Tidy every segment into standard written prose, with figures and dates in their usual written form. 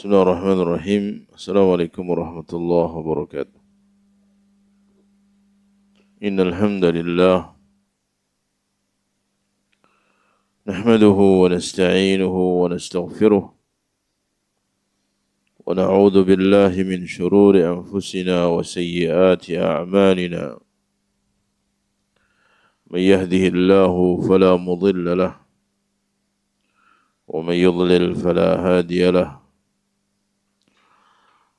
Bismillahirrahmanirrahim. Assalamualaikum warahmatullahi wabarakatuh. Innal hamdalillah nahmaduhu wa nasta'inuhu wa nastaghfiruh wa na'udzu billahi min shururi anfusina wa sayyiati a'malina. Man yahdihillahu fala mudilla lahu wa man yudlil fala hadiya lahu.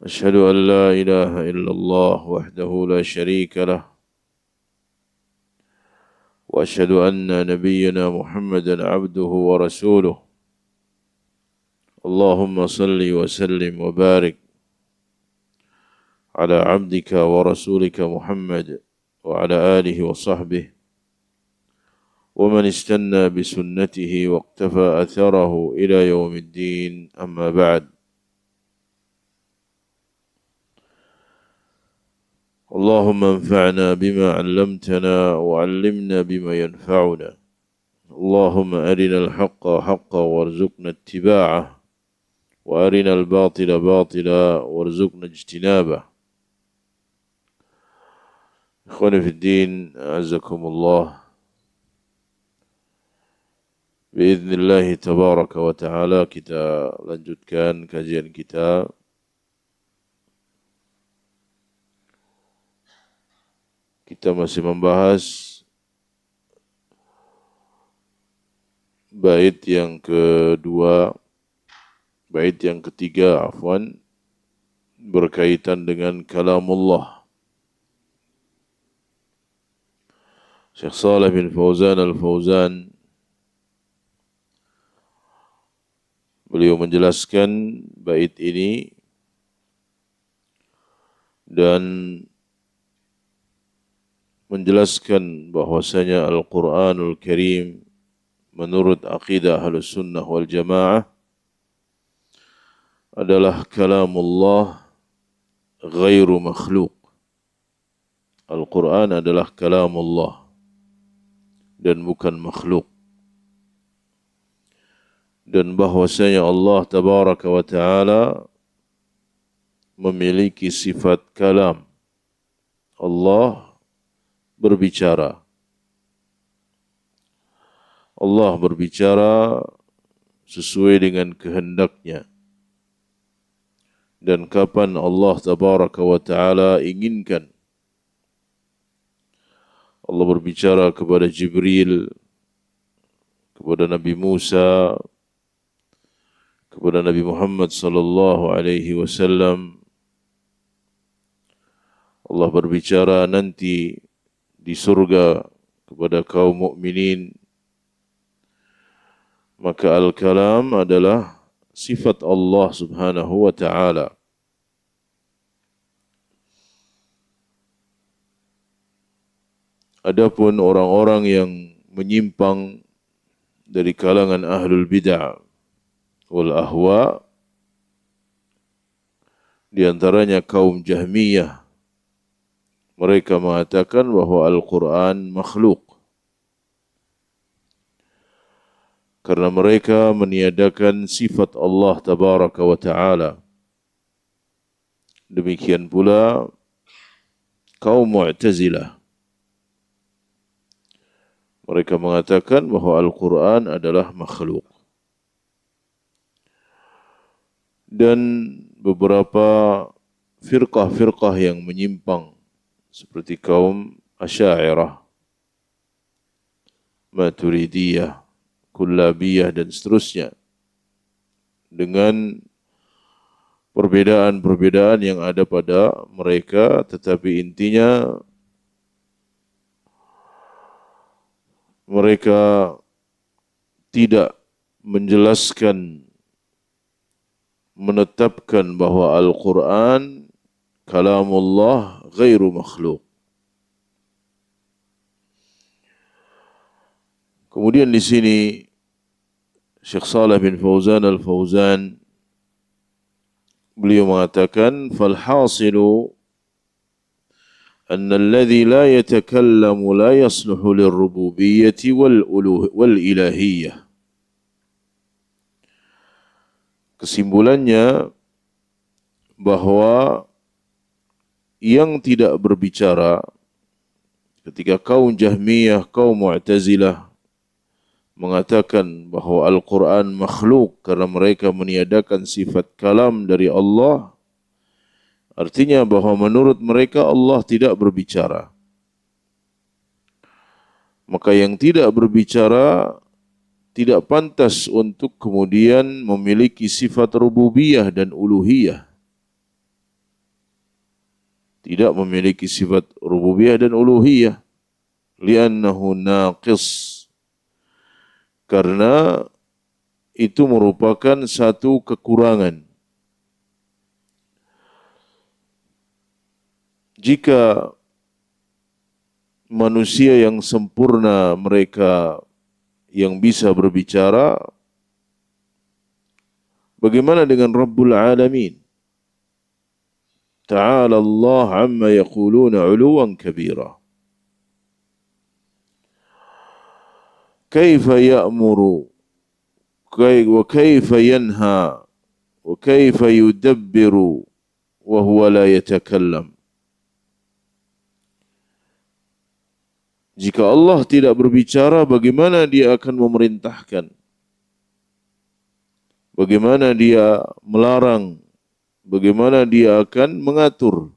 أشهد أن لا إله إلا الله وحده لا شريك له وأشهد أن نبينا محمدا عبده ورسوله اللهم صل وسلم وبارك على عبدك ورسولك محمد وعلى آله وصحبه ومن استنى بسنته واقتفى أثره إلى يوم الدين أما بعد. اللهم انفعنا بما علمتنا وعلمنا بما ينفعنا. اللهم أرنا الحق حقا وارزقنا اتباعه وأرنا الباطل باطلا وارزقنا اجتنابه. إخواني في الدين أعزكم الله. بإذن الله تبارك وتعالى kita lanjutkan kajian kita masih membahas bait yang ketiga berkaitan dengan kalamullah. Syekh Shalih bin Fauzan al-Fauzan beliau menjelaskan bait ini dan menjelaskan bahwasanya Al-Quranul Karim menurut akidah Ahlus Sunnah wal Jamaah adalah kalamullah ghairu makhluk. Al-Quran adalah kalamullah dan bukan makhluk. Dan bahwasanya Allah Tabaraka wa Ta'ala memiliki sifat kalam. Allah berbicara. Allah berbicara sesuai dengan kehendaknya. Dan kapan Allah Tabaraka wa Ta'ala inginkan. Allah berbicara kepada Jibril, kepada Nabi Musa, kepada Nabi Muhammad sallallahu alaihi wasallam. Allah berbicara nanti di surga kepada kaum mukminin. Maka al-kalam adalah sifat Allah Subhanahu wa Ta'ala. Adapun orang-orang yang menyimpang dari kalangan ahlul bid'ah wal ahwa, di antaranya kaum Jahmiyah, mereka mengatakan bahwa Al-Quran makhluk. Karena mereka meniadakan sifat Allah Tabaraka wa Ta'ala. Demikian pula kaum Mu'tazilah. Mereka mengatakan bahwa Al-Quran adalah makhluk. Dan beberapa firqah-firqah yang menyimpang seperti kaum Asy'ariyah, Maturidiyah, Kullabiyah dan seterusnya, dengan perbedaan-perbedaan yang ada pada mereka, tetapi intinya mereka tidak menjelaskan, menetapkan bahwa Al-Quran kalamullah ghairu makhluk. Kemudian di sini Syekh Shalih bin Fauzan al-Fauzan beliau mengatakan fal hasilu anna alladhi la yatakallamu la yasluhu lirrububiyyati wal ilahiyyah. Kesimpulannya bahwa yang tidak berbicara ketika kaum Jahmiyah, kaum Mu'tazilah mengatakan bahwa Al-Quran makhluk karena mereka meniadakan sifat kalam dari Allah, artinya bahwa menurut mereka Allah tidak berbicara. Maka yang tidak berbicara tidak pantas untuk kemudian memiliki sifat rububiyah dan uluhiyah. Tidak memiliki sifat rububiyah dan uluhiyah. Li'annahu naqis. Karena itu merupakan satu kekurangan. Jika manusia yang sempurna mereka yang bisa berbicara, bagaimana dengan Rabbul Alamin? Ta'ala Allah amma yaquluna 'uluwan kabira. Kaifa ya'muru wa kaifa yanha wa kaifa yudabbiru wa huwa la yatakallam. Jika Allah tidak berbicara, bagaimana dia akan memerintahkan? Bagaimana dia melarang? Bagaimana dia akan mengatur?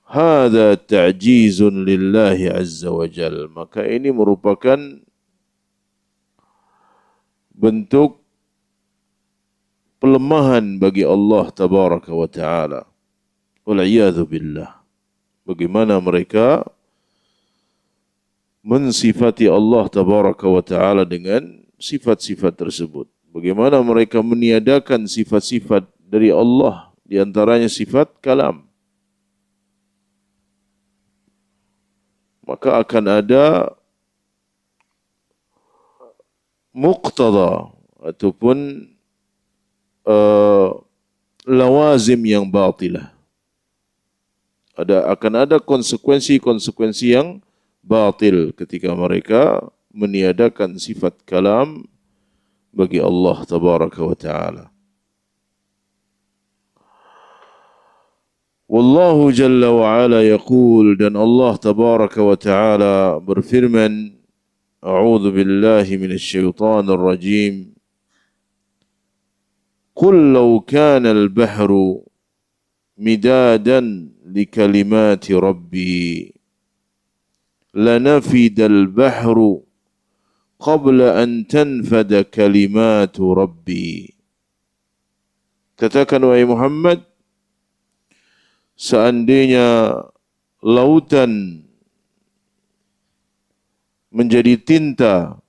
Hada ta'jizun lillahi azza wa jal. Maka ini merupakan bentuk pelemahan bagi Allah tabaraka wa ta'ala. Wal'iyadhu billah. Bagaimana mereka mensifati Allah tabaraka wa ta'ala dengan sifat-sifat tersebut. Bagaimana mereka meniadakan sifat-sifat dari Allah, di antaranya sifat kalam. Maka akan ada muqtada ataupun lawazim yang batilah. Akan ada konsekuensi-konsekuensi yang batil ketika mereka meniadakan sifat kalam bagi Allah tabaraka wa ta'ala. Wallahu jalla wa ala yaqul, dan Allah tabaraka wa ta'ala berfirman, a'udzu billahi minasy syaithanir rajim. Qul law kana al-bahru midadan li kalimati rabbi lanafida al-bahru qabla an tanfada kalimatu rabbi. Katakan wahai Muhammad, seandainya lautan menjadi tinta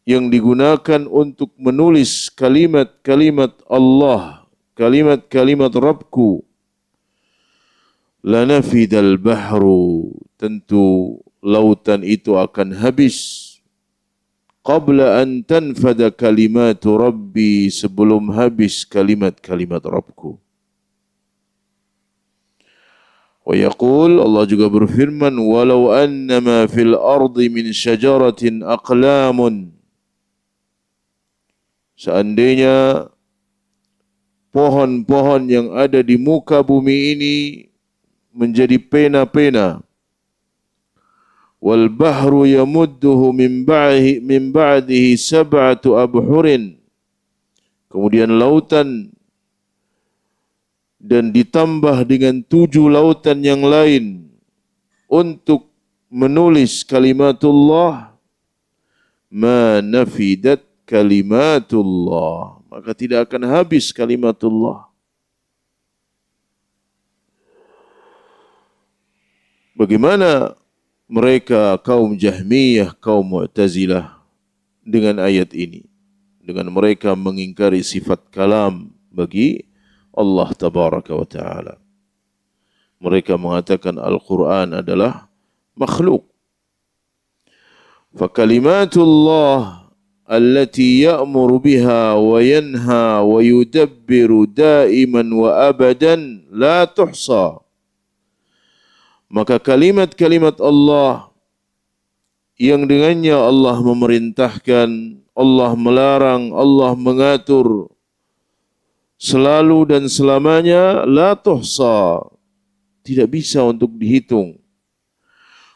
yang digunakan untuk menulis kalimat-kalimat Allah, kalimat-kalimat Rabbku, lanafidal bahru, tentu lautan itu akan habis. Qabla an tanfada kalimatu Rabbi, sebelum habis kalimat-kalimat Rabbku. Wa yaqul, Allah juga berfirman, walau annama fil ardi min syajaratin aqlamun, seandainya pohon-pohon yang ada di muka bumi ini menjadi pena-pena, wal bahru yamudduhu min ba'dihi sab'atu abhurin, kemudian lautan dan ditambah dengan 7 lautan yang lain untuk menulis kalimatullah, ma nafidat kalimatullah, maka tidak akan habis kalimatullah. Bagaimana mereka kaum Jahmiyah, kaum Mu'tazilah dengan ayat ini? Dengan mereka mengingkari sifat kalam bagi Allah tabaraka wa ta'ala. Mereka mengatakan Al-Quran adalah makhluk. Fakalimatullah allati ya'muru biha wa yanha wa yudabbiru daiman wa abadan la tuhsa. Maka kalimat-kalimat Allah yang dengannya Allah memerintahkan, Allah melarang, Allah mengatur selalu dan selamanya, la tuhsa, tidak bisa untuk dihitung.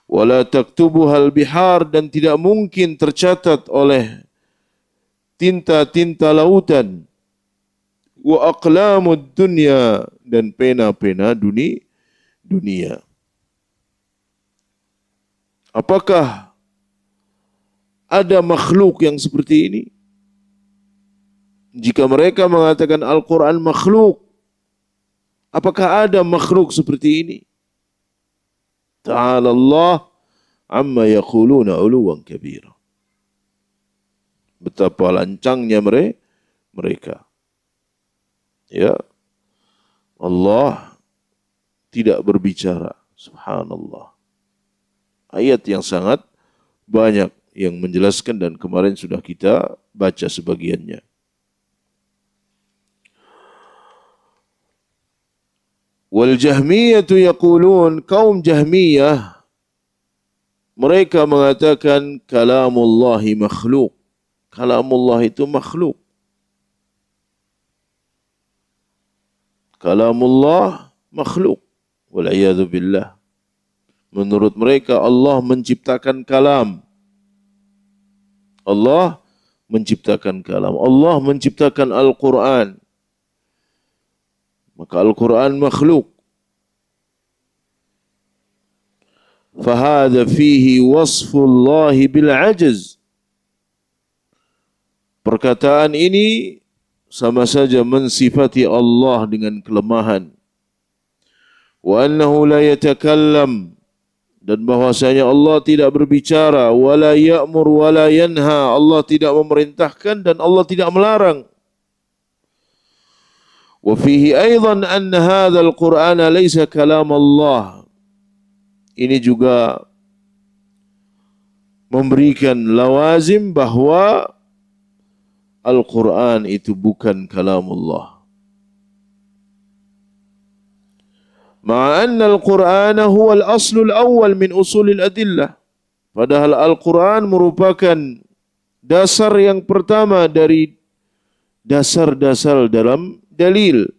Wala taktubuhal bihar, dan tidak mungkin tercatat oleh tinta-tinta lautan. Wa aqlamud dunya, dan pena-pena dunia. Apakah ada makhluk yang seperti ini? Jika mereka mengatakan Al-Quran makhluk, apakah ada makhluk seperti ini? Ta'ala Allah amma yaquluna uluwan kabira. Betapa lancangnya mereka. Ya, Allah tidak berbicara. Subhanallah. Ayat yang sangat banyak yang menjelaskan, dan kemarin sudah kita baca sebagiannya. Wal Jahmiyatu yaqulun, kaum Jahmiyah mereka mengatakan kalamullahi makhluk. Kalamullah itu makhluk. Kalamullah makhluk. Wal'iyadu billah. Menurut mereka Allah menciptakan kalam. Allah menciptakan kalam. Allah menciptakan Al-Quran. Maka Al-Quran makhluk. Fahada fihi wasfullahi bil'ajaz. Perkataan ini sama saja mensifati Allah dengan kelemahan. Wa annahu la yatakallam, dan bahwasanya Allah tidak berbicara, wala ya'mur wala yanha, Allah tidak memerintahkan dan Allah tidak melarang. Wa fihi aidan anna hadzal Qur'ana laysa kalam Allah. Ini juga memberikan lawazim bahwa Al-Quran itu bukan kalamullah. Ma'anna Al-Quran huwa al-aslul awal min usulil adillah. Padahal Al-Quran merupakan dasar yang pertama dari dasar-dasar dalam dalil.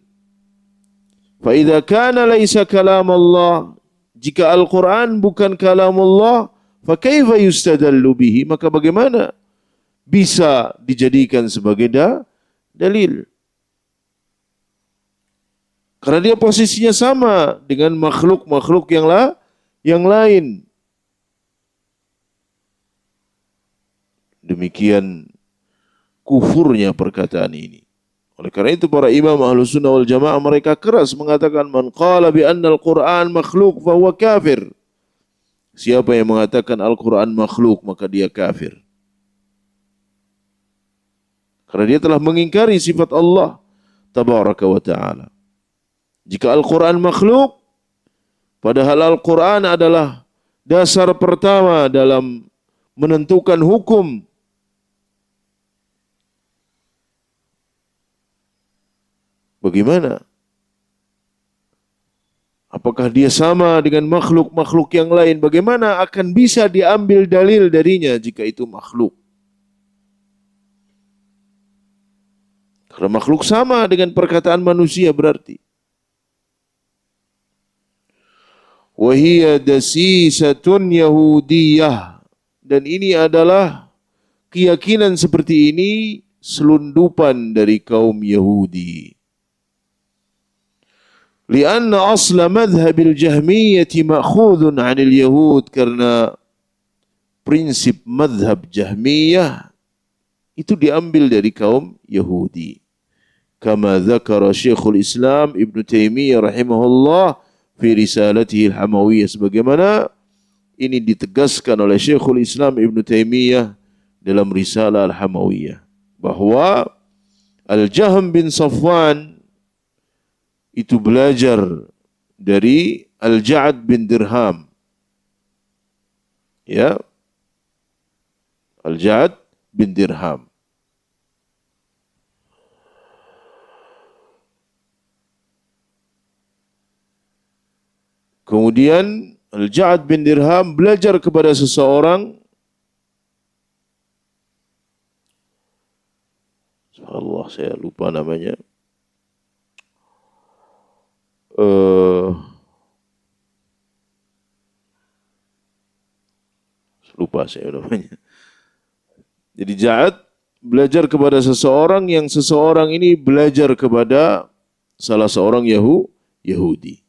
Fa idza kana laisa kalam Allah, jika Al-Quran bukan kalamullah, fa kaifa yustadallu bihi, maka bagaimana bisa dijadikan sebagai dalil? Karena dia posisinya sama dengan makhluk-makhluk yang lain. Demikian kufurnya perkataan ini. Oleh karena itu para imam Ahlus Sunnah wal Jamaah mereka keras mengatakan man qala bi anna al-Qur'an makhluk fa huwa kafir. Siapa yang mengatakan Al-Qur'an makhluk maka dia kafir. Karena dia telah mengingkari sifat Allah tabaraka wa ta'ala. Jika Al-Quran makhluk, padahal Al-Quran adalah dasar pertama dalam menentukan hukum, bagaimana? Apakah dia sama dengan makhluk-makhluk yang lain? Bagaimana akan bisa diambil dalil darinya jika itu makhluk? Karena makhluk sama dengan perkataan manusia berarti. Wahiyya dasisatun Yahudiyah. Dan ini adalah keyakinan seperti ini selundupan dari kaum Yahudi. Lianna asla madhabil jahmiyati ma'khudun 'anil yahud, karena prinsip madhab Jahmiyah itu diambil dari kaum Yahudi. Kama dzakara Syekhul Islam Ibn Taimiyah rahimahullah fi risalatihi al-Hamawiyah, sebagaimana ini ditegaskan oleh Syekhul Islam Ibn Taimiyah dalam risalah al-Hamawiyah, bahwa Al-Jahm bin Safwan itu belajar dari Al-Ja'ad bin Dirham. Ya, Al-Ja'ad bin Dirham. Kemudian Al-Ja'ad bin Dirham belajar kepada seseorang Allah, saya lupa namanya. Eh, lupa saya namanya. Jadi Ja'ad belajar kepada seseorang yang seseorang ini belajar kepada salah seorang Yahudi.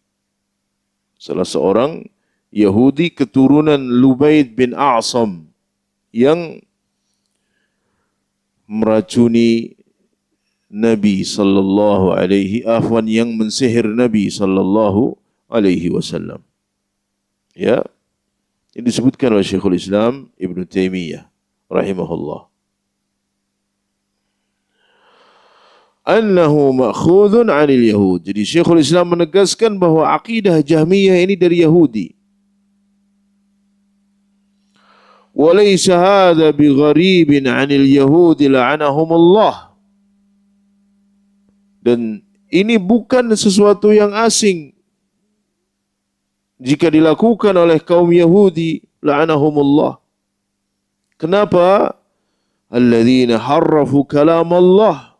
Salah seorang Yahudi keturunan Lubaid bin A'sam yang meracuni Nabi sallallahu alaihi yang mensihir Nabi sallallahu alaihi wasallam. Ya, ini disebutkan oleh Syekhul Islam Ibn Taimiyah rahimahullah. Annahu ma'khudun 'anil Yahud. Jadi Syekhul Islam menegaskan bahawa akidah Jahmiyah ini dari Yahudi. Wa laysa hadha bigharibin 'anil Yahudi la'anahumullah. Dan ini bukan sesuatu yang asing jika dilakukan oleh kaum Yahudi, la'anahumullah. Kenapa? Alladzina harrafu kalam Allah.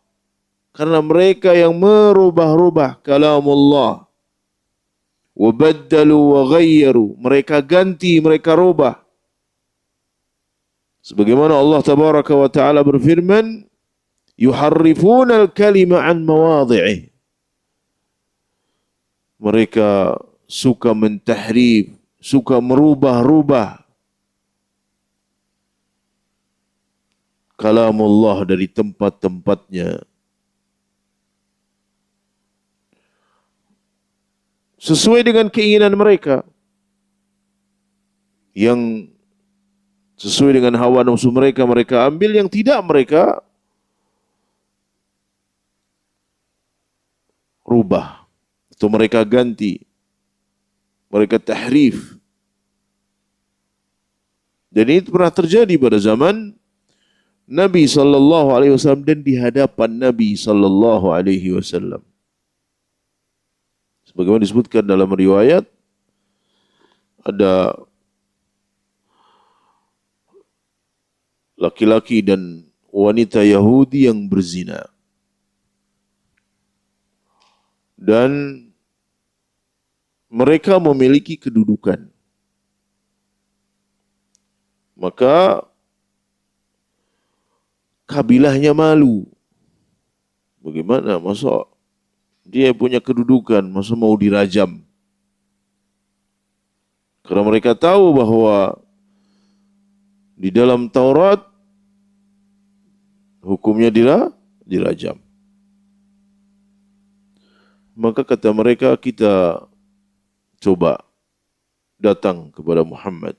Karena mereka yang merubah-rubah kalam Allah. Wa baddalu wa ghayyaru. Mereka ganti, mereka rubah. Sebagaimana Allah tabaraka wa ta'ala berfirman, yuharrifuna al-kalima an mawadhi'ih. Mereka suka mentahrif, suka merubah-rubah kalam Allah dari tempat-tempatnya. Sesuai dengan keinginan mereka. Yang sesuai dengan hawa nafsu mereka, mereka ambil. Yang tidak, mereka rubah. Atau mereka ganti. Mereka tahrif. Dan itu pernah terjadi pada zaman Nabi SAW dan di hadapan Nabi SAW. Sebagaimana disebutkan dalam riwayat, ada laki-laki dan wanita Yahudi yang berzina. Dan mereka memiliki kedudukan. Maka kabilahnya malu. Bagaimana? Masa dia punya kedudukan, masa mau dirajam? Karena mereka tahu bahawa di dalam Taurat hukumnya dirajam. Maka kata mereka, kita coba datang kepada Muhammad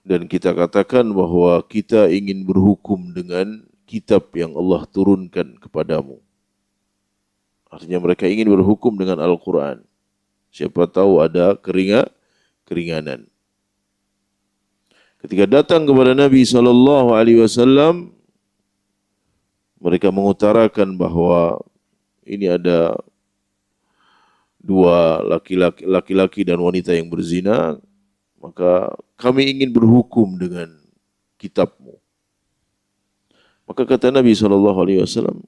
dan kita katakan bahawa kita ingin berhukum dengan kitab yang Allah turunkan kepadamu. Artinya mereka ingin berhukum dengan Al-Quran. Siapa tahu ada keringanan. Ketika datang kepada Nabi SAW, mereka mengutarakan bahawa ini ada dua laki-laki dan wanita yang berzina, maka kami ingin berhukum dengan kitabmu. Maka kata Nabi SAW,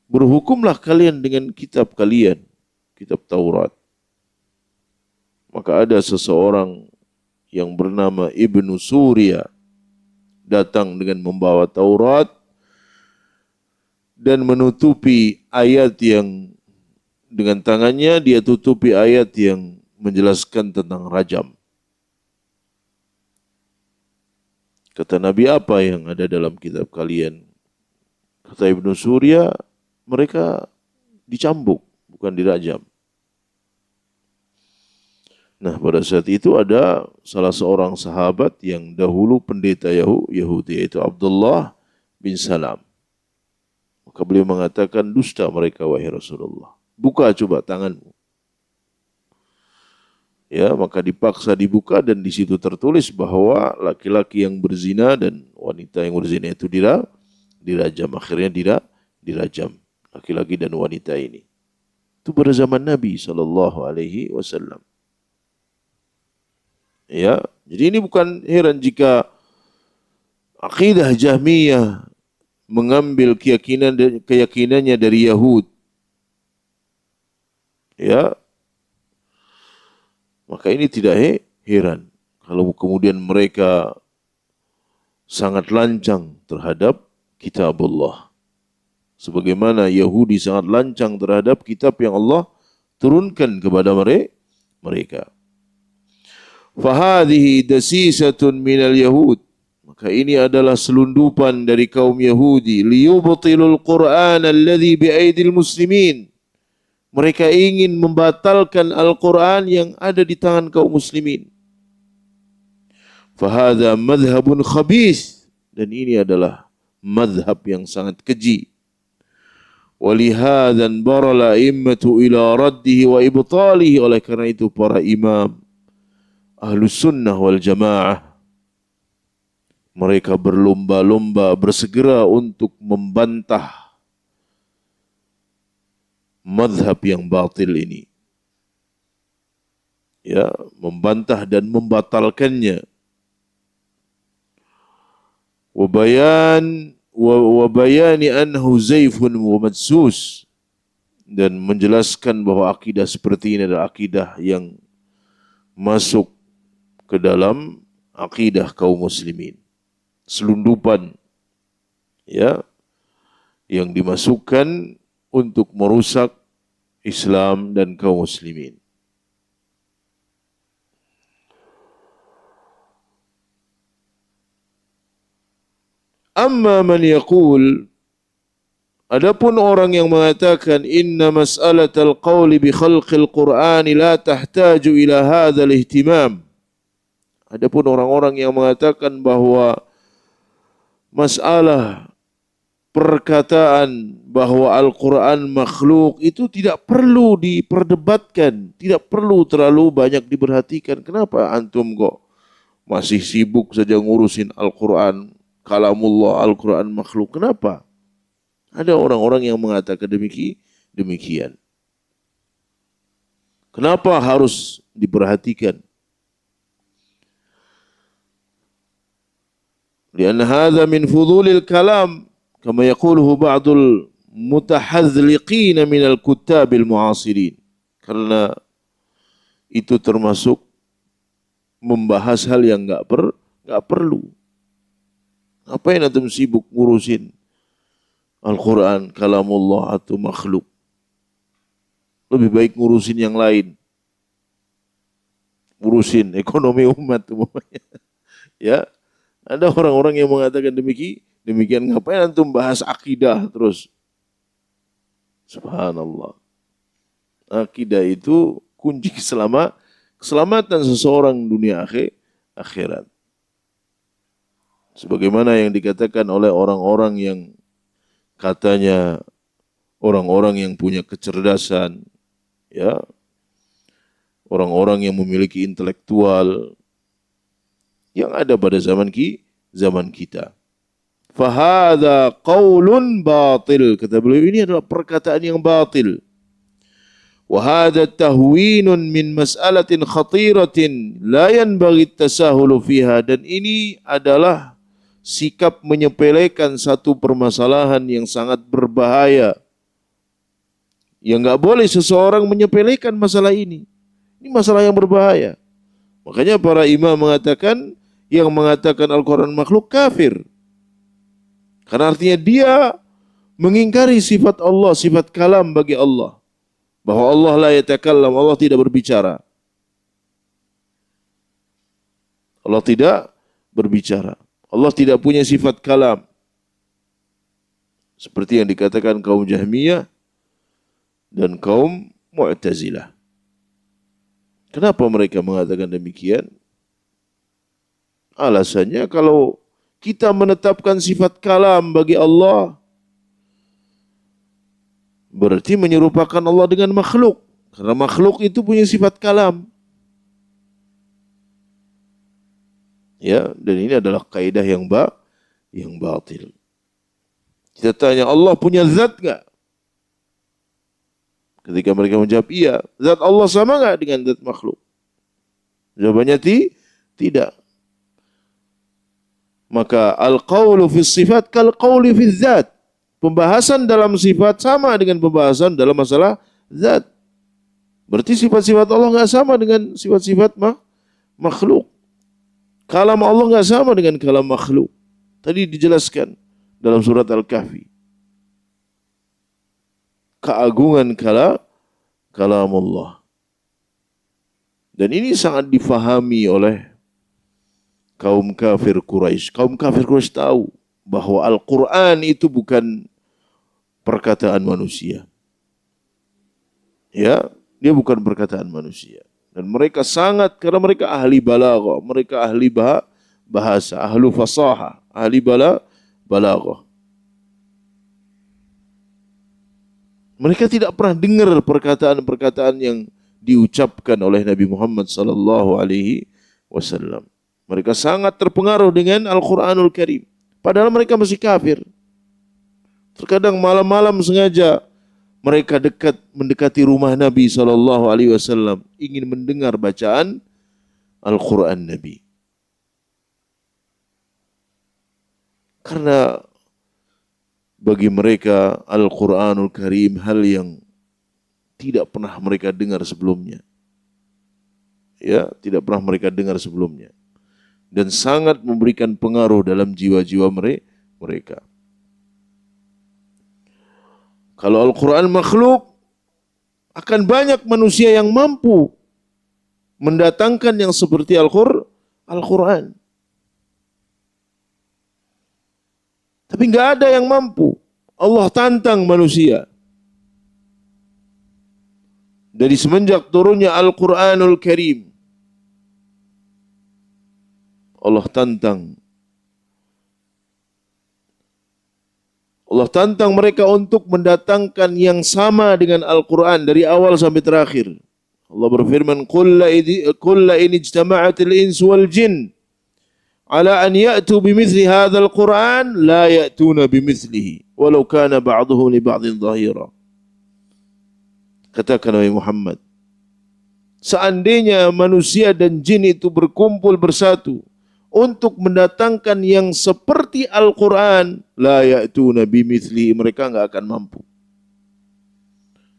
berhukumlah kalian dengan kitab kalian, kitab Taurat. Maka ada seseorang yang bernama Ibnu Surya datang dengan membawa Taurat dan menutupi ayat yang dengan tangannya dia tutupi ayat yang menjelaskan tentang rajam. Kata Nabi, apa yang ada dalam kitab kalian? Kata Ibnu Surya, mereka dicambuk, bukan dirajam. Nah, pada saat itu ada salah seorang sahabat yang dahulu pendeta Yahudi, yaitu Abdullah bin Salam. Maka beliau mengatakan, dusta mereka, wahai Rasulullah. Buka coba tanganmu. Ya, maka dipaksa dibuka dan di situ tertulis bahawa laki-laki yang berzina dan wanita yang berzina itu dirajam. Akhirnya dirajam laki-laki dan wanita ini. Itu pada zaman Nabi SAW. Ya, jadi ini bukan heran jika Akidah Jahmiyah mengambil keyakinannya dari Yahud. Ya, maka ini tidak heran kalau kemudian mereka sangat lancang terhadap kitabullah. Sebagaimana Yahudi sangat lancang terhadap kitab yang Allah turunkan kepada mereka. Fahadhihi dasisatun minal Yahud. Maka ini adalah selundupan dari kaum Yahudi. Liyubtilul Qur'an alladhi bi'aidil muslimin. Mereka ingin membatalkan Al-Quran yang ada di tangan kaum muslimin. Fahadha madhabun khabis. Dan ini adalah madhab yang sangat keji. Walihadhan barala immatu ila raddihi wa ibtalihi. Oleh karena itu para imam Ahlus Sunnah wal Jamaah mereka berlomba-lomba bersegera untuk membantah madhab yang batil ini. Ya, membantah dan membatalkannya. Wa bayani annahu zaifun wa madsus, dan menjelaskan bahwa akidah seperti ini adalah akidah yang masuk ke dalam akidah kaum muslimin. Selundupan ya yang dimasukkan untuk merusak Islam dan kaum muslimin. Amma man yaqul, adapun orang yang mengatakan inna mas'alatal qawli bi khalqil Qur'ani la tahtaju ila hadzal ihtimam. Adapun orang-orang yang mengatakan bahwa masalah perkataan bahwa Al-Quran makhluk itu tidak perlu diperdebatkan, tidak perlu terlalu banyak diperhatikan. Kenapa antum kok masih sibuk saja ngurusin Al-Quran, kalamullah, Al-Quran makhluk? Kenapa? Ada orang-orang yang mengatakan demikian. Kenapa harus diperhatikan? Lianna hadza min fudulil kalam kama yaquluhu ba'dul mutahadzliqin minal kuttabil mu'asirin. Karena itu termasuk membahas hal yang enggak perlu. Ngapain antum sibuk ngurusin Al-Quran, kalamullah atau makhluk? Lebih baik ngurusin yang lain. Ngurusin ekonomi umat umpamanya. Ya. Ada orang-orang yang mengatakan demikian, ngapain antum bahas akidah terus? Subhanallah. Akidah itu kunci keselamatan seseorang dunia akhirat. Sebagaimana yang dikatakan oleh orang-orang yang katanya orang-orang yang punya kecerdasan, ya, orang-orang yang memiliki intelektual yang ada pada zaman kita. Fahadha qaulun batil. Kata beliau, ini adalah perkataan yang batil. Wahada tahwinun min mas'alatin khatiratin la yanbaghi tasahulu fiha. Dan ini adalah sikap menyepelekan satu permasalahan yang sangat berbahaya. Yang enggak boleh seseorang menyepelekan masalah ini. Ini masalah yang berbahaya. Makanya para imam mengatakan, yang mengatakan Al-Quran makhluk kafir. Karena artinya dia mengingkari sifat Allah, sifat kalam bagi Allah. Bahwa Allah la yatakallam, Allah tidak berbicara. Allah tidak berbicara. Allah tidak punya sifat kalam. Seperti yang dikatakan kaum Jahmiyah dan kaum Mu'tazilah. Kenapa mereka mengatakan demikian? Alasannya kalau kita menetapkan sifat kalam bagi Allah, berarti menyerupakan Allah dengan makhluk. Karena makhluk itu punya sifat kalam. Ya, dan ini adalah kaidah yang batil. Kita tanya, Allah punya zat enggak? Ketika mereka menjawab iya, zat Allah sama enggak dengan zat makhluk? Jawabannya tidak. Maka al-qawlu fi sifat kal qawli fi dzat. Pembahasan dalam sifat sama dengan pembahasan dalam masalah zat. Berarti sifat-sifat Allah enggak sama dengan sifat-sifat makhluk. Kalam Allah enggak sama dengan kalam makhluk. Tadi dijelaskan dalam surat Al-Kahfi. Keagungan kalam Allah. Dan ini sangat difahami oleh kaum kafir Quraisy. Kaum kafir Quraisy tahu bahwa Al-Quran itu bukan perkataan manusia. Ya, dia bukan perkataan manusia. Dan mereka sangat, karena mereka ahli balaghah, mereka ahli bahasa, ahlu fasaha, ahli balaghah. Mereka tidak pernah dengar perkataan-perkataan yang diucapkan oleh Nabi Muhammad sallallahu alaihi wasallam. Mereka sangat terpengaruh dengan Al-Quranul Karim. Padahal mereka masih kafir. Terkadang malam-malam sengaja mereka mendekati rumah Nabi SAW, ingin mendengar bacaan Al-Quran Nabi. Karena bagi mereka Al-Quranul Karim hal yang tidak pernah mereka dengar sebelumnya. Ya, tidak pernah mereka dengar sebelumnya. Dan sangat memberikan pengaruh dalam jiwa-jiwa mereka. Kalau Al-Quran makhluk, akan banyak manusia yang mampu mendatangkan yang seperti Al-Quran. Tapi enggak ada yang mampu. Allah tantang manusia. Dari semenjak turunnya Al-Quranul Karim, Allah tantang mereka untuk mendatangkan yang sama dengan Al-Quran dari awal sampai terakhir. Allah berfirman, "Qul la in ijtama'atil insu wal jin ala an ya'tu bimithli hadzal Qur'an la ya'tuna bimithlihi walau kana ba'dhuhu li ba'dhin dhahira." Katakan Nabi Muhammad, seandainya manusia dan jin itu berkumpul bersatu untuk mendatangkan yang seperti Al-Quran, la ya'tuna bimithli, mereka enggak akan mampu.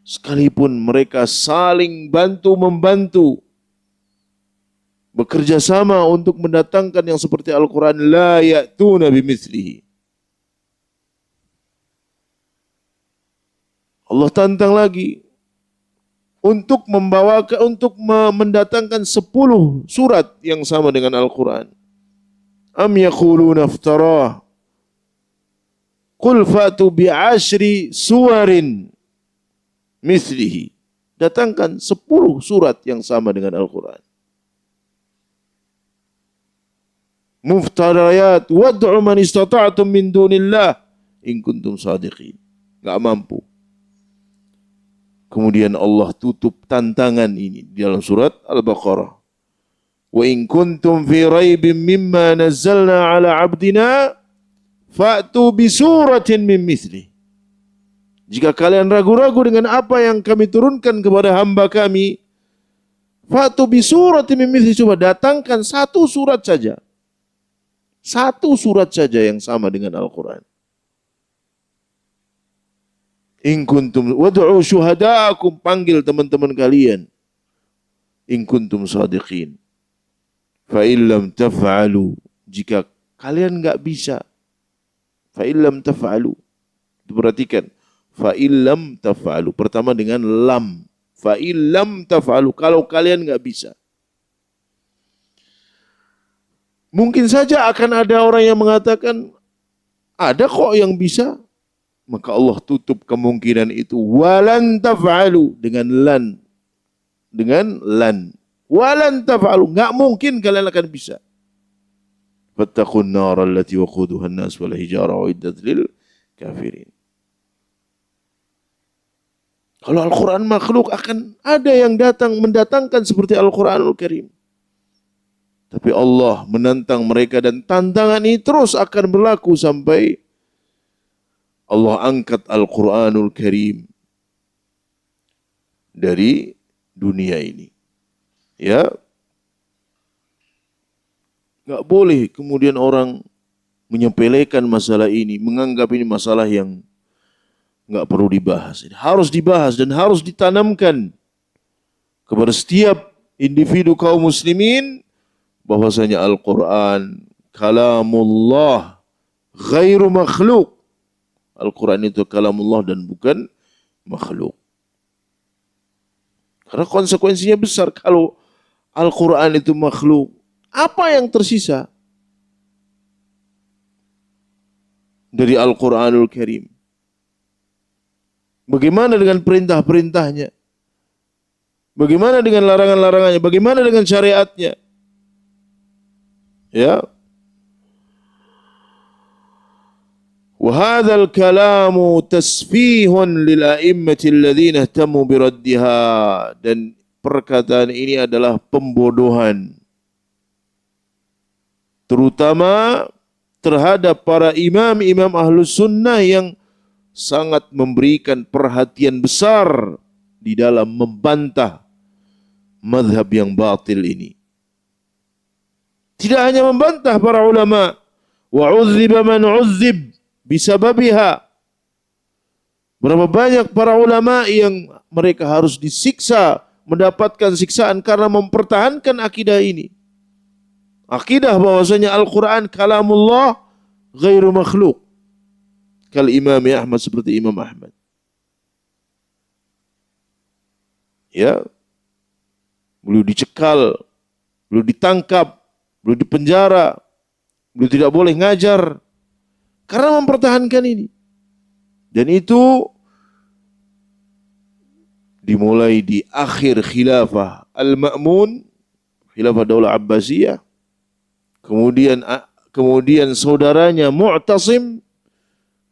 Sekalipun mereka saling bantu-membantu, bekerja sama untuk mendatangkan yang seperti Al-Quran, la ya'tuna bimithlihi. Allah tantang lagi untuk mendatangkan 10 surat yang sama dengan Al-Quran. Am yaquluna iftarah qul fatu bi'ashri suwarin mislihi. Datangkan 10 surat yang sama dengan Al-Quran. Muftarayat wad'u man istata'tum min dunillah in kuntum sadiqin. Enggak mampu. Kemudian Allah tutup tantangan ini di dalam surat Al-Baqarah. Wa in kuntum fi raibin mimma nazzalna ala abdina fa'tu bi suratin min mithli. Jika kalian ragu-ragu dengan apa yang kami turunkan kepada hamba kami, fa'tu bi suratin min mithli, coba datangkan 1 surat saja. 1 surat saja yang sama dengan Al-Quran. In kuntum wad'u syuhada'akum, panggil teman-teman kalian. In kuntum sadiqin. Fa illam taf'alu, jika kalian enggak bisa. Fa illam taf'alu. Perhatikan, fa illam taf'alu pertama dengan lam. Fa illam taf'alu, kalau kalian enggak bisa. Mungkin saja akan ada orang yang mengatakan ada kok yang bisa. Maka Allah tutup kemungkinan itu. Walan taf'alu dengan lan. Dengan lan. Walan taf'alu, enggak mungkin kalian akan bisa. Fattaqun nar allati waquduha an-nas wal hijara uiddat lil kafirin. Kalau Al-Quran makhluk, akan ada yang mendatangkan seperti Al-Quranul Karim. Tapi Allah menantang mereka dan tantangan ini terus akan berlaku sampai Allah angkat Al-Quranul Karim dari dunia ini. Ya, nggak boleh kemudian orang menyepelekan masalah ini, menganggap ini masalah yang nggak perlu dibahas. Harus dibahas dan harus ditanamkan kepada setiap individu kaum muslimin bahwasanya Al-Quran kalamullah ghairu makhluk. Al-Quran itu kalamullah dan bukan makhluk. Karena konsekuensinya besar kalau Al-Quran itu makhluk. Apa yang tersisa dari Al-Quranul Karim? Bagaimana dengan perintah-perintahnya? Bagaimana dengan larangan-larangannya? Bagaimana dengan syariatnya? Ya. وهذا الكلام تسفيه للأئمة الذين اهتموا بردها, dan perkataan ini adalah pembodohan terutama terhadap para imam-imam ahlus sunnah yang sangat memberikan perhatian besar di dalam membantah mazhab yang batil ini. Tidak hanya membantah para ulama, wa uzziba man uzzib bisababiha. Berapa banyak para ulama yang mereka harus disiksa, mendapatkan siksaan karena mempertahankan akidah ini. Akidah bahwasanya Al-Quran kalamullah ghairu makhluk. Kal Imam Ahmad, seperti Imam Ahmad. Ya. Beliau dicekal, beliau ditangkap, beliau dipenjara, beliau tidak boleh ngajar karena mempertahankan ini. Dan itu dimulai di akhir khilafah Al-Ma'mun, khilafah Daulah Abbasiyah. Kemudian saudaranya Mu'tasim,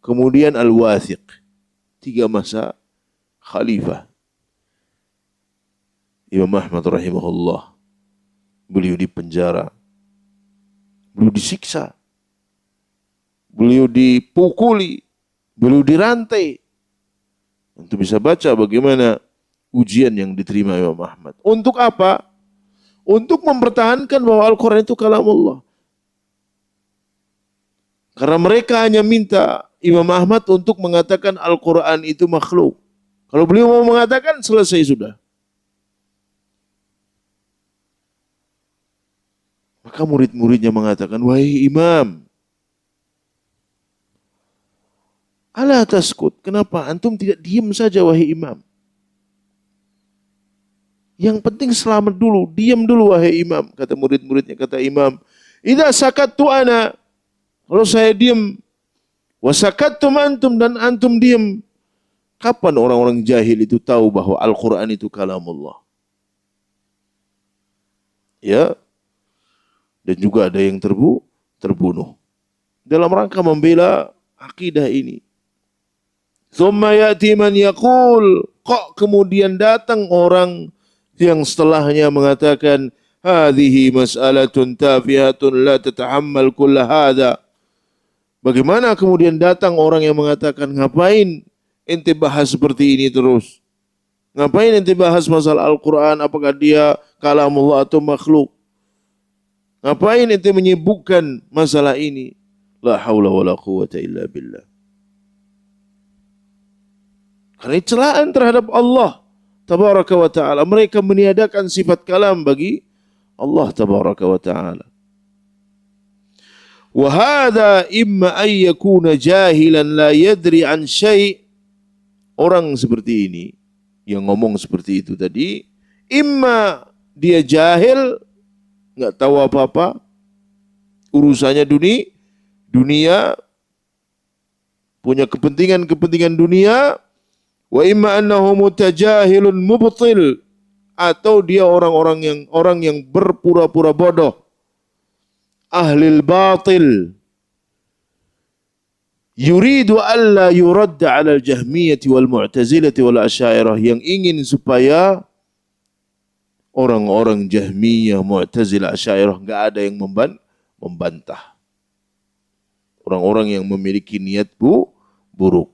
kemudian Al-Wathiq. 3 masa khalifah Imam Ahmad rahimahullah. Beliau dipenjara, beliau disiksa, beliau dipukuli, beliau dirantai. Untuk bisa baca bagaimana ujian yang diterima Imam Ahmad. Untuk apa? Untuk mempertahankan bahwa Al-Quran itu kalamullah. Karena mereka hanya minta Imam Ahmad untuk mengatakan Al-Quran itu makhluk. Kalau beliau mau mengatakan, selesai sudah. Maka murid-muridnya mengatakan, wahai imam, ala taskut, kenapa antum tidak diam saja wahai imam? Yang penting selamat dulu, diam dulu wahai imam. Kata murid-muridnya, kata imam, idza sakattu ana, kalau saya diam, wa sakattum antum, dan antum diam, kapan orang-orang jahil itu tahu bahwa Al-Quran itu kalamullah? Ya. Dan juga ada yang terbunuh dalam rangka membela akidah ini. Tsumma ya'ti man yaqul, kok kemudian datang orang yang setelahnya mengatakan hadhihi mas'alatun tafihatun la tatahammal kull hadza. Bagaimana kemudian datang orang yang mengatakan, ngapain ente bahas seperti ini terus? Ngapain ente bahas masalah Al-Quran, apakah dia kalamullah atau makhluk? Ngapain ente menyibukkan masalah ini? La haula wala quwata illa billah. Karena celaan terhadap Allah tabaraka wa ta'ala. Mereka meniadakan sifat kalam bagi Allah tabaraka wa ta'ala. Wa hadha imma an yakuna jahilan la yadri an syai'. Orang seperti ini yang ngomong seperti itu tadi, imma dia jahil, nggak tahu apa-apa, urusannya dunia, punya kepentingan dunia, wa imma annahu mutajahilun mubtil, atau dia orang yang berpura-pura bodoh, ahlil batil, yuridu alla yuradda 'ala al-jahmiyah wal mu'tazilah wal asy'ariyah, yang ingin supaya orang-orang Jahmiyah, Mu'tazilah, Asy'ariyah enggak ada yang membantah. Orang-orang yang memiliki niat buruk.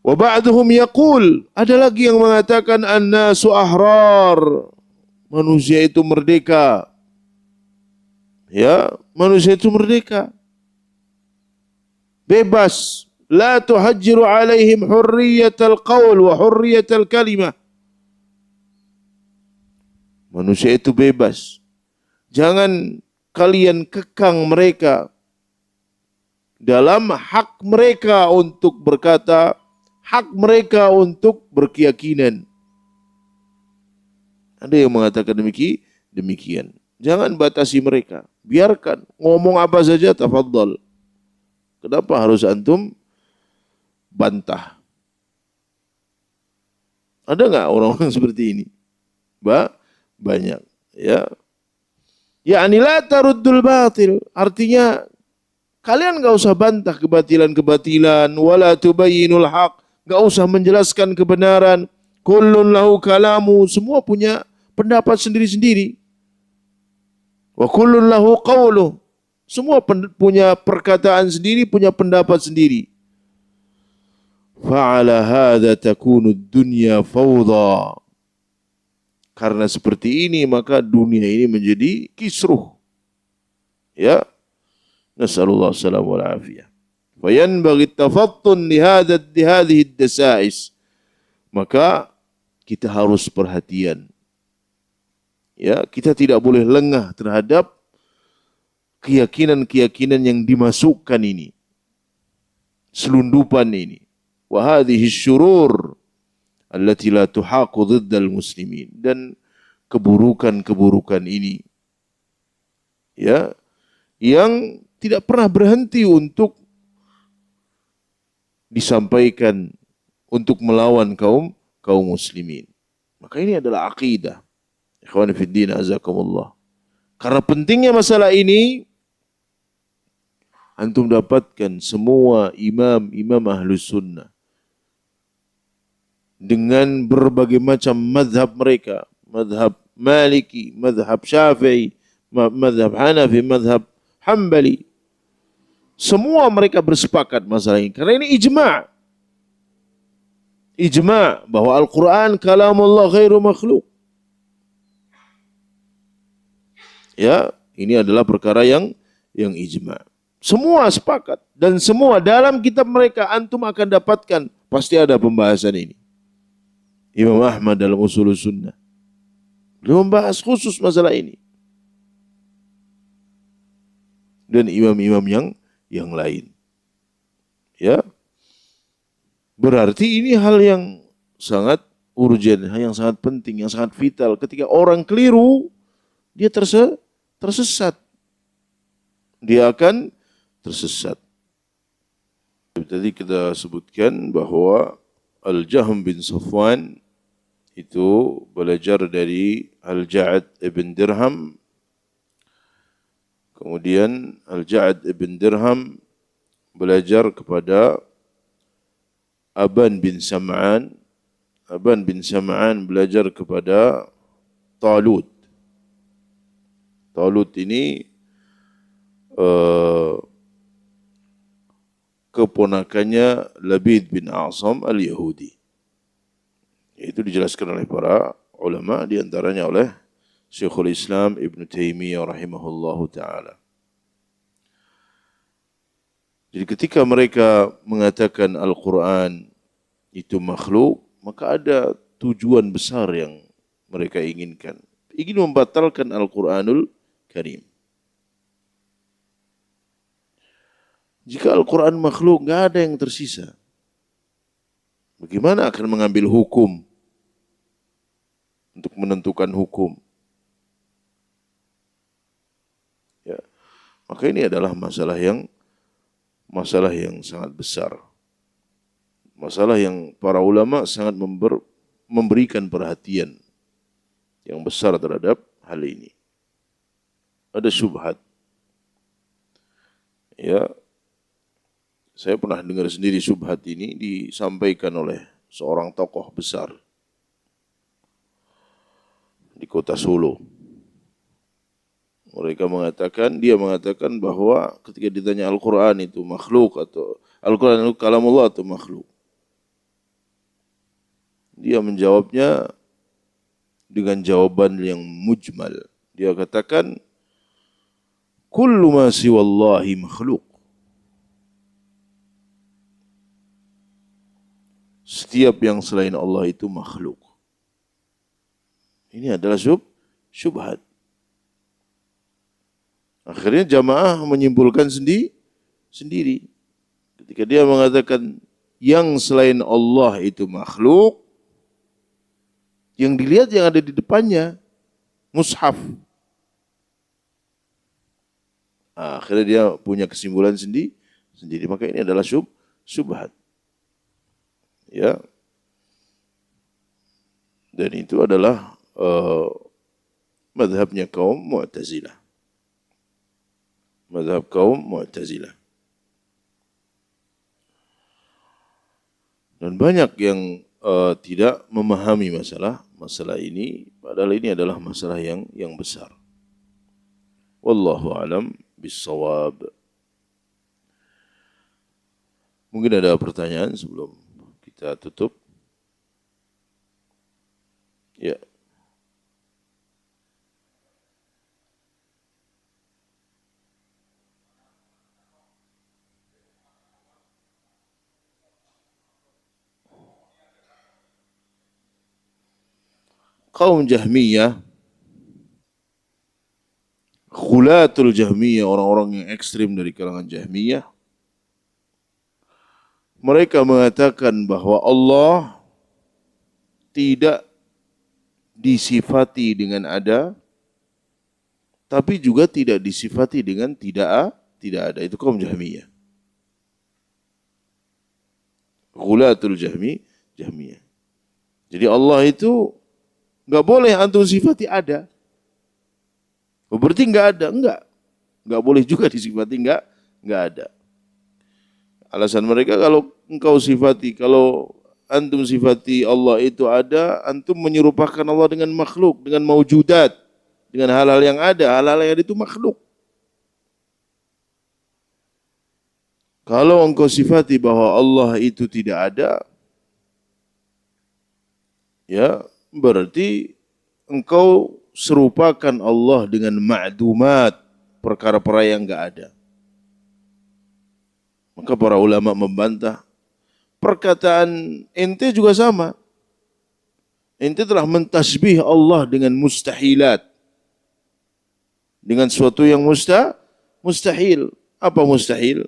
Wa ba'duhum yaqul, ada lagi yang mengatakan an-nasu ahrar, manusia itu merdeka. Ya, manusia itu merdeka. Bebas. La tuhajjiru alaihim hurriyatal qaul wa hurriyatal kalimah. Manusia itu bebas. Jangan kalian kekang mereka dalam hak mereka untuk berkata, hak mereka untuk berkeyakinan. Ada yang mengatakan demikian. Jangan batasi mereka. Biarkan ngomong apa saja, tafadhal. Kenapa harus antum bantah? Ada nggak orang-orang seperti ini? Banyak. Ya. Yani la taruddul batil. Artinya kalian nggak usah bantah kebatilan-kebatilan. Wala tubayyinul haq. Nggak usah menjelaskan kebenaran. Kullun lahu kalamu. Semua punya pendapat sendiri-sendiri. Wa kullun lahu qawluh. Semua punya perkataan sendiri, punya pendapat sendiri. Fa'ala hadha takunu dunya fawdha. Karena seperti ini maka dunia ini menjadi kisruh. Ya. Nasallallahu alaihi wal afiyah. Fayanbaghi tafattun li hadhihi ad-dasa'is. Maka kita harus perhatian. Ya, kita tidak boleh lengah terhadap keyakinan-keyakinan yang dimasukkan ini. Selundupan ini. Wa hadhihi syurur allati la tuhaqu dhiddal muslimin. Dan keburukan-keburukan ini. Ya, yang tidak pernah berhenti untuk disampaikan untuk melawan kaum muslimin. Maka ini adalah akidah. Ikhwan fiddin azakumullah. Karena pentingnya masalah ini, antum dapatkan semua imam ahlus sunnah dengan berbagai macam mazhab mereka, mazhab Maliki, mazhab Syafi'i, mazhab Hanafi, mazhab Hambali. Semua mereka bersepakat masalah ini. Karena ini ijma'. Ijma' bahwa Al-Quran kalamullah ghairu makhluk. Ya, ini adalah perkara yang ijma'. Semua sepakat. Dan semua dalam kitab mereka antum akan dapatkan. Pasti ada pembahasan ini. Imam Ahmad dalam usul sunnah. Beliau membahas khusus masalah ini. Dan imam-imam yang lain. Ya. Berarti ini hal yang sangat urgent, yang sangat penting, yang sangat vital. Ketika orang keliru, dia tersesat. Dia akan tersesat. Tadi kita sebutkan bahwa Al-Jahm bin Safwan itu belajar dari Al-Ja'ad ibn Dirham. Kemudian Al-Ja'ad ibn Dirham belajar kepada Aban bin Sam'an. Aban bin Sam'an belajar kepada Talut. Talut ini keponakannya Labid bin A'sam al-Yahudi. Itu dijelaskan oleh para ulama, di antaranya oleh Syekhul Islam Ibn Taimiyah rahimahullahu ta'ala. Jadi ketika mereka mengatakan Al-Quran itu makhluk, maka ada tujuan besar yang mereka inginkan. Ingin membatalkan Al-Quranul Karim. Jika Al-Quran makhluk, nggak ada yang tersisa. Bagaimana akan mengambil hukum untuk menentukan hukum? Ya, maka ini adalah masalah yang sangat besar. Masalah yang para ulama sangat memberikan perhatian yang besar terhadap hal ini. Ada syubhat. Ya, saya pernah dengar sendiri syubhat ini disampaikan oleh seorang tokoh besar di kota Solo. Dia mengatakan bahwa ketika ditanya Al-Quran itu makhluk atau Al-Quran itu kalamullah atau makhluk, dia menjawabnya dengan jawaban yang mujmal. Dia katakan kullu ma siwallahi makhluk. Setiap yang selain Allah itu makhluk. Ini adalah syubhat. Akhirnya jamaah menyimpulkan sendiri. Ketika dia mengatakan yang selain Allah itu makhluk, yang dilihat yang ada di depannya, mushaf. Akhirnya dia punya kesimpulan sendiri. Maka ini adalah syubhat. Ya. Dan itu adalah mazhabnya kaum Mu'tazilah. Mazhab kaum Mu'tazilah. Dan banyak yang tidak memahami masalah ini, padahal ini adalah masalah yang besar. Wallahu alam bissawab. Mungkin ada pertanyaan sebelum kita tutup? Ya. Kaum Jahmiyah, khulatul Jahmiyah, orang-orang yang ekstrim dari kalangan Jahmiyah, mereka mengatakan bahwa Allah tidak disifati dengan ada, tapi juga tidak disifati dengan tidak ada. Itu kaum Jahmiyah. Ghulatul Jahmiyah. Jadi Allah itu enggak boleh antum sifati ada. Berarti enggak ada, enggak boleh juga disifati enggak ada. Alasan mereka kalau antum sifati Allah itu ada, antum menyerupakan Allah dengan makhluk, dengan maujudat, dengan hal-hal yang ada, hal-hal yang ada itu makhluk. Kalau engkau sifati bahwa Allah itu tidak ada, ya berarti engkau serupakan Allah dengan ma'dumat, perkara-perkara yang enggak ada. Maka para ulama membantah. Perkataan ente juga sama. Ente telah mentasbih Allah dengan mustahilat. Dengan sesuatu yang mustahil. Apa mustahil?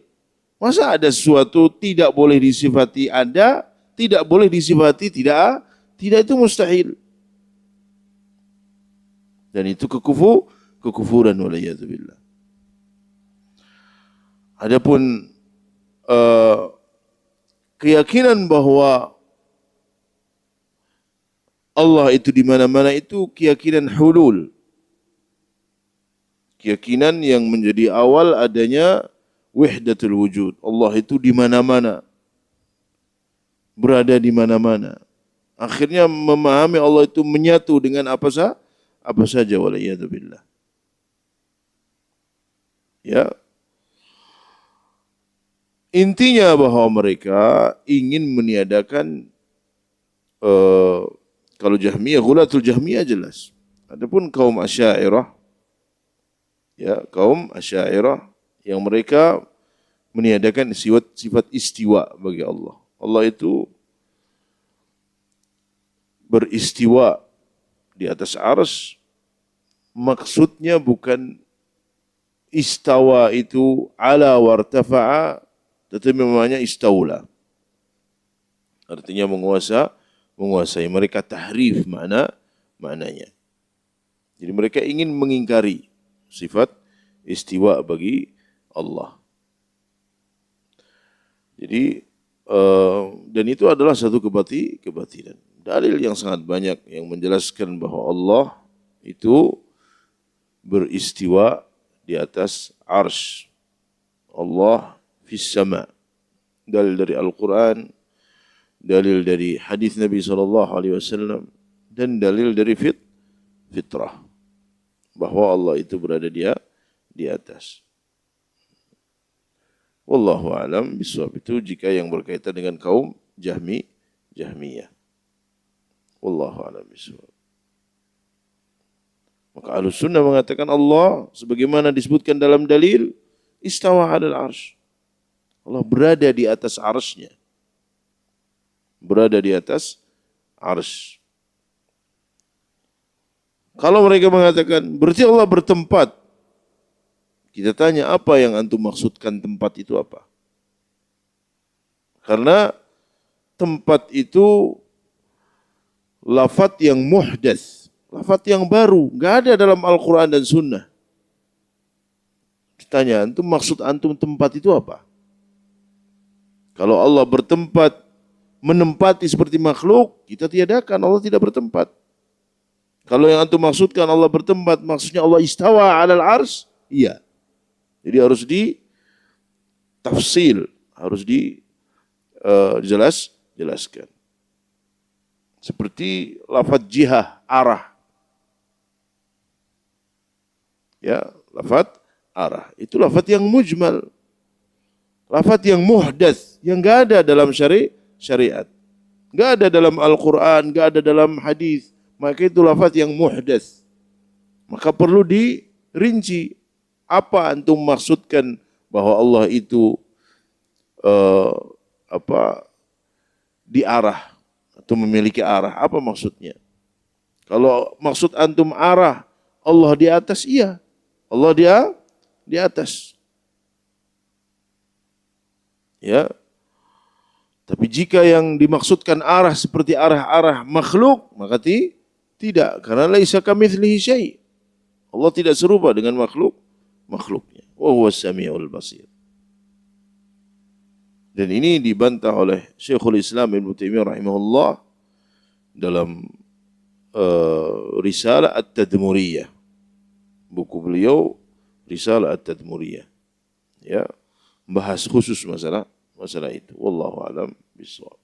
Masa ada sesuatu tidak boleh disifati ada, tidak boleh disifati tidak itu mustahil. Dan itu kekufuran waliyadzubillah. Adapun keyakinan bahwa Allah itu di mana-mana itu keyakinan hulul. Keyakinan yang menjadi awal adanya wahdatul wujud. Allah itu di mana-mana. Berada di mana-mana. Akhirnya memahami Allah itu menyatu dengan apa saja waliyadzubillah. Ya. Intinya bahwa mereka ingin meniadakan kalau Jahmiyah, ghulatul Jahmiyah jelas. Adapun kaum Asy'ariyah, ya, kaum Asy'ariyah yang mereka meniadakan sifat istiwa bagi Allah. Allah itu beristiwa di atas arsy, maksudnya bukan istawa itu ala wartafa'a, tetapi namanya istaula. Artinya menguasai. Mereka tahrif maknanya. Jadi mereka ingin mengingkari sifat istiwa bagi Allah. Jadi dan itu adalah satu kebatilan. Dalil yang sangat banyak yang menjelaskan bahwa Allah itu beristiwa di atas arsy. Allah fis sama. Dalil dari Al-Quran, dalil dari hadis Nabi SAW, dan dalil dari fitrah. Bahwa Allah itu berada di atas. Wallahu alam bisawab. Itu jika yang berkaitan dengan kaum Jahmiyah. Wallahu alam bisawab. Maka Ahlus Sunnah mengatakan Allah sebagaimana disebutkan dalam dalil istawa 'alal arsy. Allah berada di atas arsy-Nya. Berada di atas arsy. Kalau mereka mengatakan berarti Allah bertempat, kita tanya apa yang antum maksudkan tempat itu apa? Karena tempat itu lafaz yang muhdats, lafaz yang baru, enggak ada dalam Al-Quran dan Sunnah. Ditanya, antum maksud antum tempat itu apa? Kalau Allah bertempat, menempati seperti makhluk, kita tiadakan, Allah tidak bertempat. Kalau yang antum maksudkan Allah bertempat, maksudnya Allah istawa 'alal arsy, iya. Jadi harus ditafsil, harus dijelaskan. Seperti lafaz jihah, arah. Ya, lafaz arah. Itu lafaz yang mujmal. Lafaz yang muhdats, yang enggak ada dalam syariat. Enggak ada dalam Al-Quran, enggak ada dalam hadis. Maka itu lafaz yang muhdats. Maka perlu dirinci. Apa antum maksudkan bahwa Allah itu diarah atau memiliki arah? Apa maksudnya? Kalau maksud antum arah, Allah di atas, iya. Allah di atas. Ya. Tapi jika yang dimaksudkan arah seperti arah-arah makhluk, maka tidak, karena laisa kamitslihi syai'. Allah tidak serupa dengan makhluknya. Wa huwas samiul basir. Dan ini dibantah oleh Syekhul Islam Ibnu Taimiyah rahimahullah dalam Risalah At-Tadmuriyah. Buku beliau Risalah At-Tadmuriyah. Ya, membahas khusus masalah itu. Wallahu a'lam bishawab.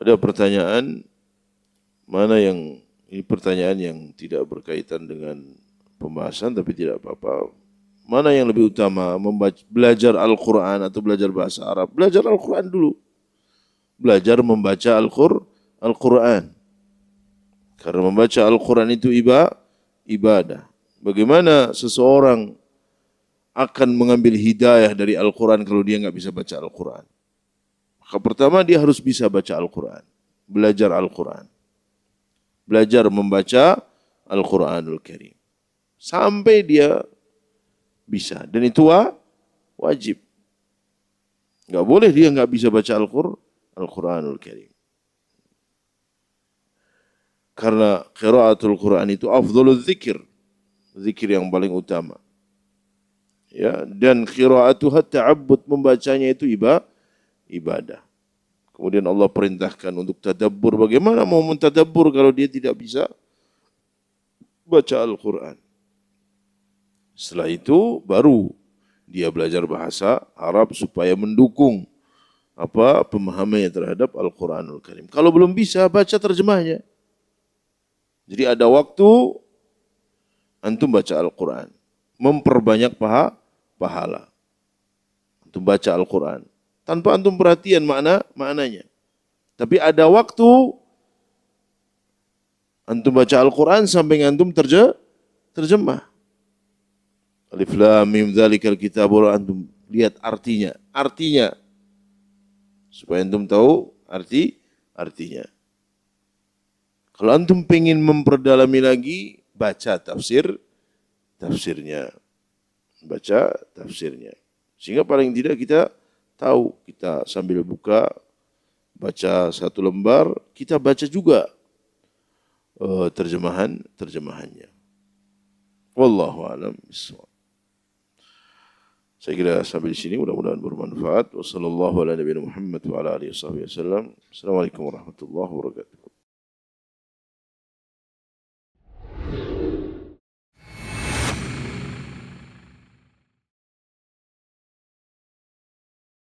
Ada pertanyaan ini pertanyaan yang tidak berkaitan dengan pembahasan tapi tidak apa-apa. Mana yang lebih utama, belajar Al-Quran atau belajar bahasa Arab? Belajar Al-Quran dulu. Belajar membaca Al-Quran. Karena membaca Al-Quran itu ibadah. Bagaimana seseorang akan mengambil hidayah dari Al-Quran kalau dia nggak bisa baca Al-Quran? Maka pertama dia harus bisa baca Al-Quran. Belajar Al-Quran. Belajar membaca Al-Quranul Karim. Sampai dia bisa. Dan itu wajib. Nggak boleh dia nggak bisa baca Al-Quranul Karim. Karena qiraatul Quran itu afdhalul zikir. Zikir yang paling utama. Ya, dan qiraatuha ta'abbud, membacanya itu ibadah. Kemudian Allah perintahkan untuk tadabbur. Bagaimana mau mentadabbur kalau dia tidak bisa baca Al-Quran? Setelah itu baru dia belajar bahasa Arab supaya mendukung pemahamannya terhadap Al-Quranul Karim. Kalau belum bisa, baca terjemahnya. Jadi ada waktu antum baca Al-Quran. Memperbanyak pahala. Antum baca Al-Quran. Tanpa antum perhatian maknanya. Tapi ada waktu antum baca Al-Quran sampai antum terjemah. Alif Lam Mim Dzalikal Kitabul, antum lihat artinya. Supaya antum tahu artinya. Kalau antum pengen memperdalami lagi, baca tafsirnya. Baca tafsirnya. Sehingga paling tidak kita tahu, kita sambil baca satu lembar, kita baca juga terjemahannya. Wallahu a'lam bishawab. Saya kira sampai di sini, mudah-mudahan bermanfaat. Wassalamualaikum warahmatullahi wabarakatuh. Assalamualaikum warahmatullahi wabarakatuh.